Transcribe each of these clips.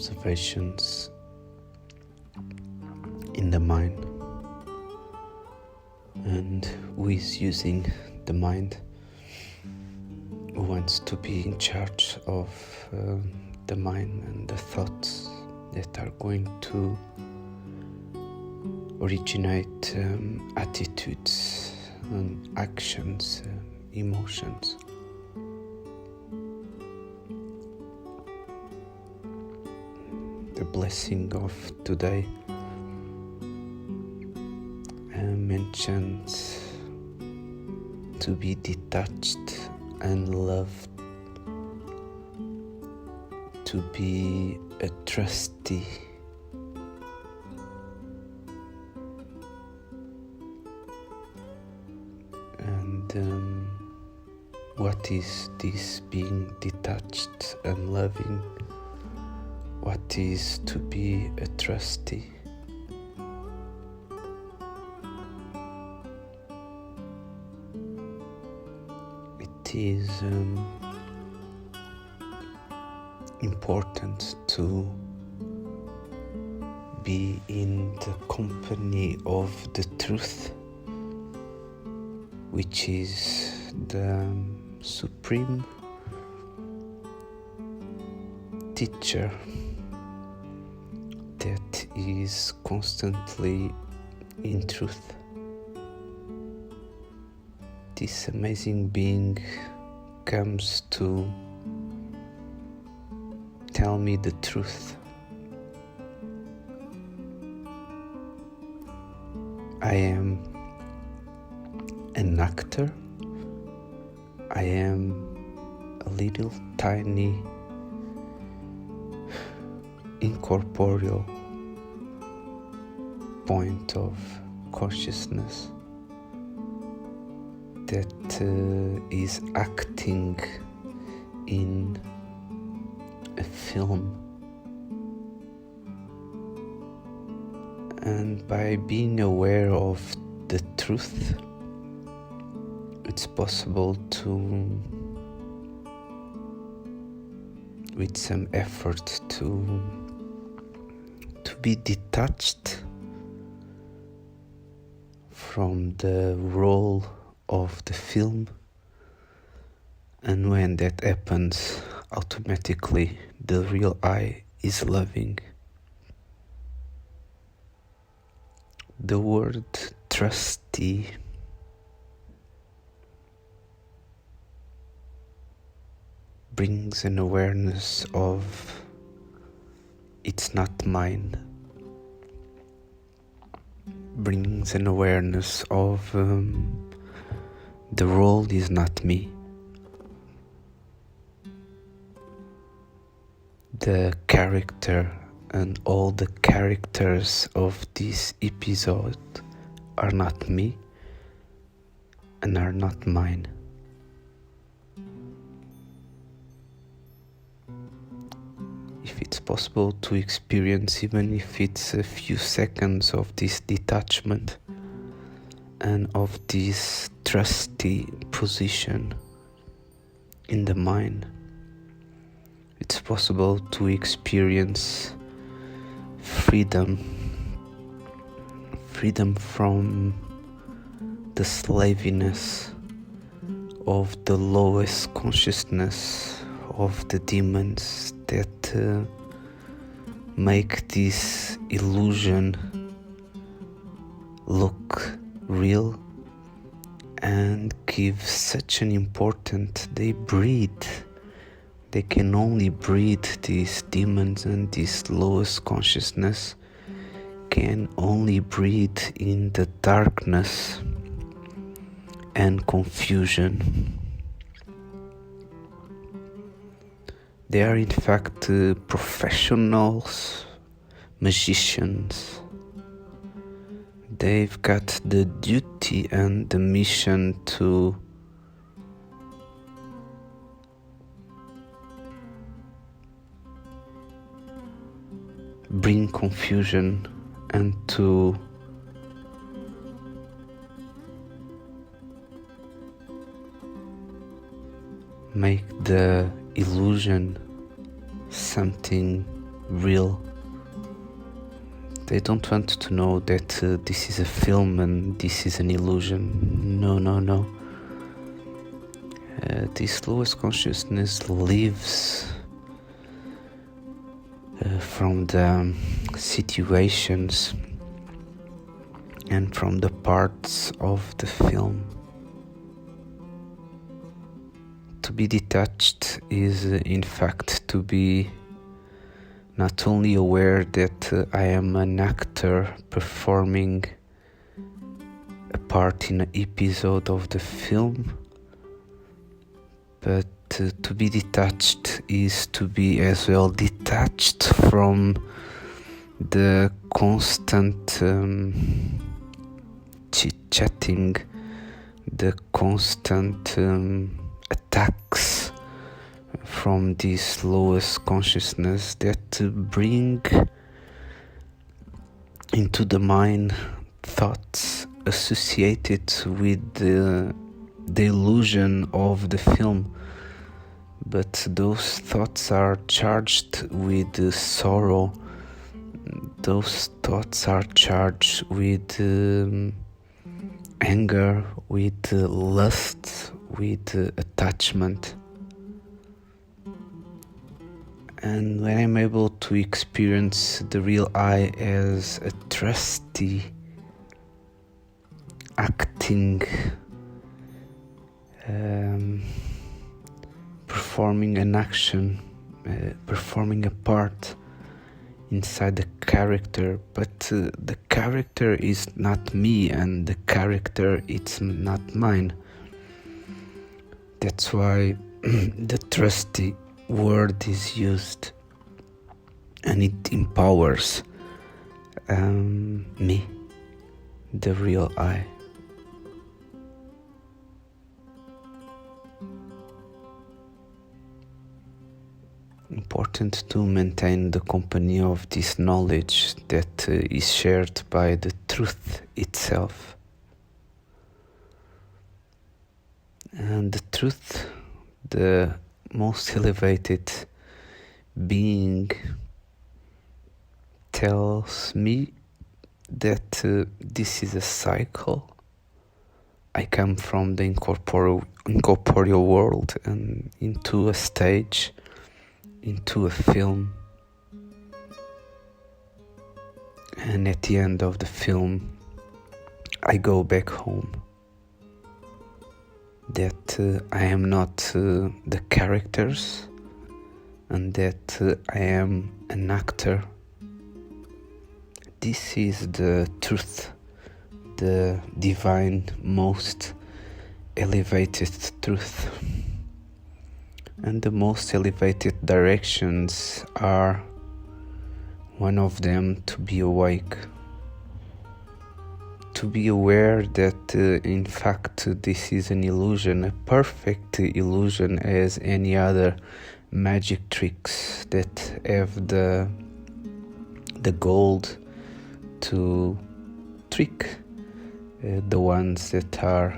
observations in the mind, and who is using the mind, who wants to be in charge of the mind and the thoughts that are going to originate attitudes and actions, emotions. The blessing of today mentions to be detached and loved, to be a trustee, and what is this being detached and loving? What is to be a trustee? It is important to be in the company of the truth, which is the supreme teacher that is constantly in truth. This amazing being comes to tell me the truth. I am an actor. I am a little tiny incorporeal point of consciousness that is acting in a film, and by being aware of the truth, it's possible to, with some effort, to be detached from the role of the film, and when that happens, automatically the real I is loving. The word trustee brings an awareness of it's not mine, brings an awareness of the role is not me. The character and all the characters of this episode are not me and are not mine. If it's possible to experience, even if it's a few seconds of this detachment and of this trusty position in the mind, it's possible to experience freedom from the slaviness of the lowest consciousness of the demons that make this illusion look real and give such an important, they can only breathe, these demons, and this lowest consciousness can only breathe in the darkness and confusion. They are in fact professionals, magicians. They've got the duty and the mission to bring confusion and to make the illusion something real. They don't want to know that this is a film and this is an illusion. No, no, no. This lowest consciousness lives from the situations and from the parts of the film. To be detached is in fact to be not only aware that I am an actor performing a part in an episode of the film, but to be detached is to be as well detached from the constant chit-chatting, the constant attacks from this lowest consciousness that bring into the mind thoughts associated with the illusion of the film. But those thoughts are charged with sorrow. Those thoughts are charged with anger, with lust, with attachment. And when I'm able to experience the real I as a trusty, acting, performing an action, performing a part inside the character, but the character is not me and the character it's not mine. That's why the trusty word is used, and it empowers me, the real I. Important to maintain the company of this knowledge that is shared by the truth itself. And the truth, the most elevated being, tells me that this is a cycle. I come from the incorporeal world and into a stage, into a film, and at the end of the film I go back home. That I am not the characters, and that I am an actor. This is the truth, the divine, most elevated truth. And the most elevated directions are, one of them, to be awake, to be aware that in fact this is an illusion, a perfect illusion as any other magic tricks that have the gold to trick the ones that are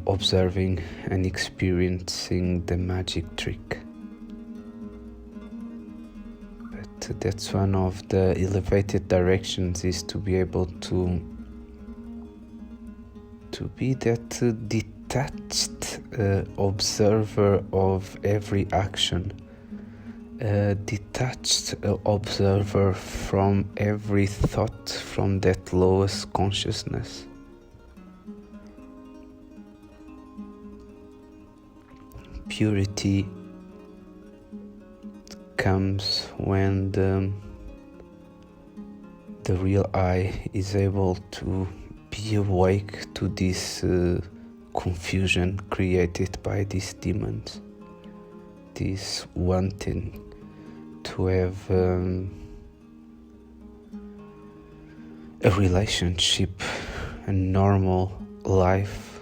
observing and experiencing the magic trick. But that's one of the elevated directions, is to be able to be that detached observer of every action, detached observer from every thought, from that lowest consciousness. Purity comes when the real I is able to be awake to this confusion created by these demons, this wanting to have a relationship, a normal life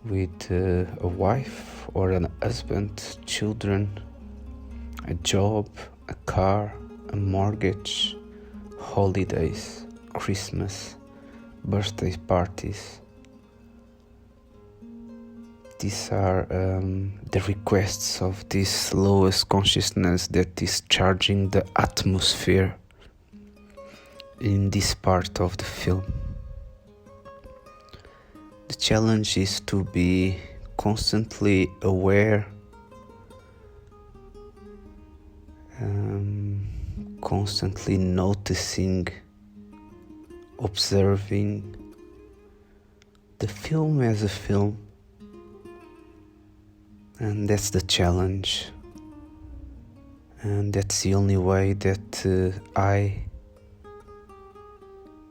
with a wife or a husband, children, a job, a car, a mortgage, holidays, Christmas, birthday parties. these are the requests of this lowest consciousness that is charging the atmosphere in this part of the film. The challenge is to be constantly aware, constantly noticing, observing the film as a film. And that's the challenge. And that's the only way that I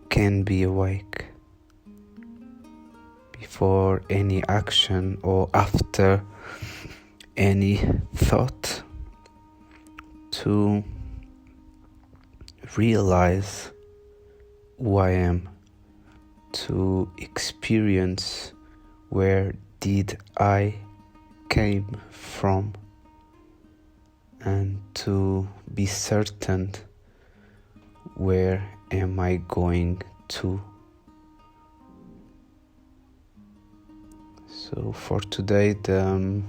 can be awake. Before any action or after any thought, to realize who I am, to experience where did I came from, and to be certain where am I going to. So for today the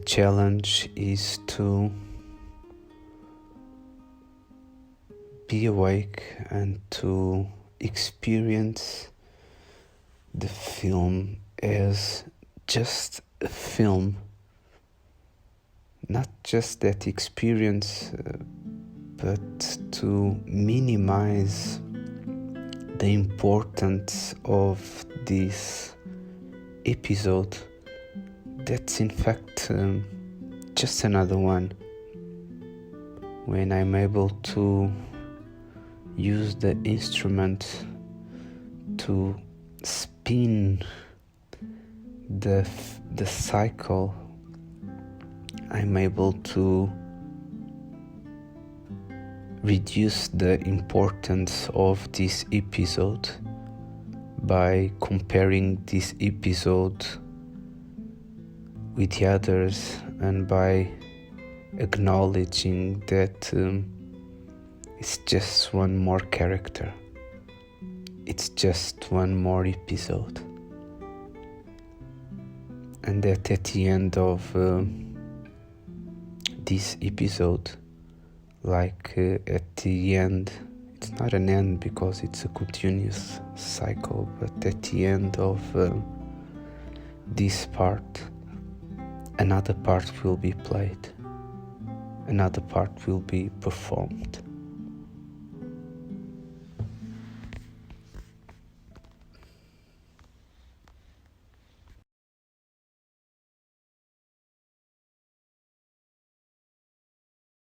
challenge is to be awake and to experience the film as just a film, not just that experience, but to minimize the importance of this episode. That's in fact just another one. When I'm able to use the instrument to spin the cycle, I'm able to reduce the importance of this episode by comparing this episode with the others, and by acknowledging that it's just one more character, it's just one more episode, and that at the end of this episode, like at the end, it's not an end because it's a continuous cycle, but at the end of this part, another part will be played, another part will be performed.